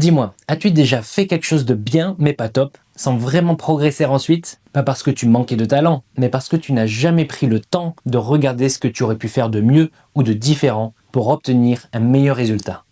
Dis-moi, as-tu déjà fait quelque chose de bien, mais pas top, sans vraiment progresser ensuite? Pas parce que tu manquais de talent, mais parce que tu n'as jamais pris le temps de regarder ce que tu aurais pu faire de mieux ou de différent pour obtenir un meilleur résultat.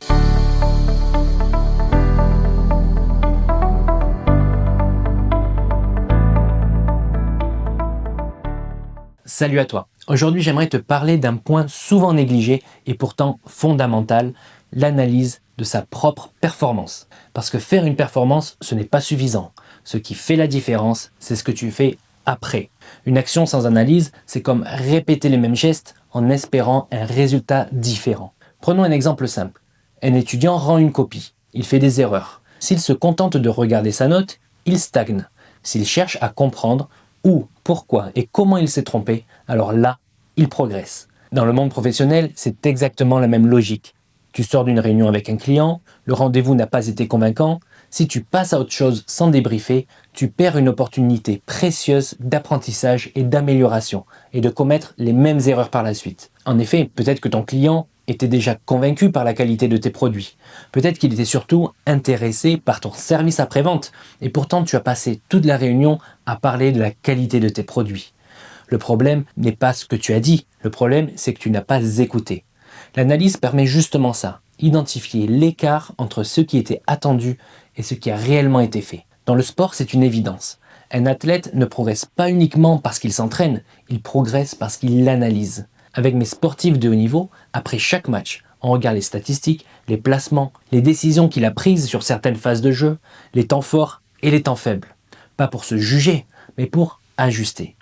Salut à toi. Aujourd'hui, j'aimerais te parler d'un point souvent négligé et pourtant fondamental, l'analyse de sa propre performance. Parce que faire une performance, ce n'est pas suffisant. Ce qui fait la différence, c'est ce que tu fais après. Une action sans analyse, c'est comme répéter les mêmes gestes en espérant un résultat différent. Prenons un exemple simple. Un étudiant rend une copie. Il fait des erreurs. S'il se contente de regarder sa note, il stagne. S'il cherche à comprendre où, pourquoi et comment il s'est trompé, alors là, il progresse. Dans le monde professionnel, c'est exactement la même logique. Tu sors d'une réunion avec un client, le rendez-vous n'a pas été convaincant, si tu passes à autre chose sans débriefer, tu perds une opportunité précieuse d'apprentissage et d'amélioration et de commettre les mêmes erreurs par la suite. En effet, peut-être que ton client était déjà convaincu par la qualité de tes produits. Peut-être qu'il était surtout intéressé par ton service après-vente et pourtant tu as passé toute la réunion à parler de la qualité de tes produits. Le problème n'est pas ce que tu as dit, le problème c'est que tu n'as pas écouté. L'analyse permet justement ça, identifier l'écart entre ce qui était attendu et ce qui a réellement été fait. Dans le sport, c'est une évidence. Un athlète ne progresse pas uniquement parce qu'il s'entraîne, il progresse parce qu'il l'analyse. Avec mes sportifs de haut niveau, après chaque match, on regarde les statistiques, les placements, les décisions qu'il a prises sur certaines phases de jeu, les temps forts et les temps faibles. Pas pour se juger, mais pour ajuster.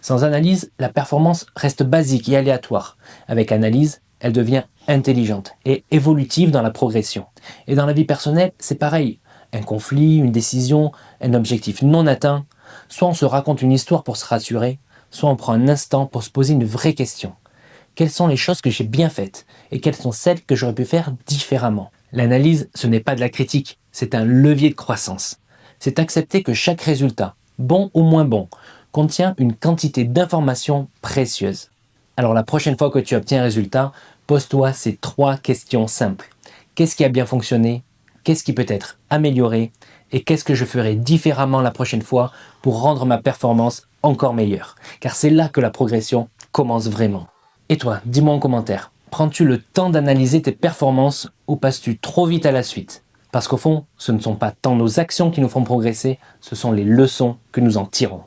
Sans analyse, la performance reste basique et aléatoire. Avec analyse, elle devient intelligente et évolutive dans la progression. Et dans la vie personnelle, c'est pareil. Un conflit, une décision, un objectif non atteint, soit on se raconte une histoire pour se rassurer, soit on prend un instant pour se poser une vraie question. Quelles sont les choses que j'ai bien faites et quelles sont celles que j'aurais pu faire différemment? L'analyse, ce n'est pas de la critique, c'est un levier de croissance. C'est accepter que chaque résultat, bon ou moins bon, contient une quantité d'informations précieuses. Alors la prochaine fois que tu obtiens un résultat, pose-toi ces 3 questions simples. Qu'est-ce qui a bien fonctionné? Qu'est-ce qui peut être amélioré? Et qu'est-ce que je ferai différemment la prochaine fois pour rendre ma performance encore meilleure? Car c'est là que la progression commence vraiment. Et toi, dis-moi en commentaire, prends-tu le temps d'analyser tes performances ou passes-tu trop vite à la suite? Parce qu'au fond, ce ne sont pas tant nos actions qui nous font progresser, ce sont les leçons que nous en tirons.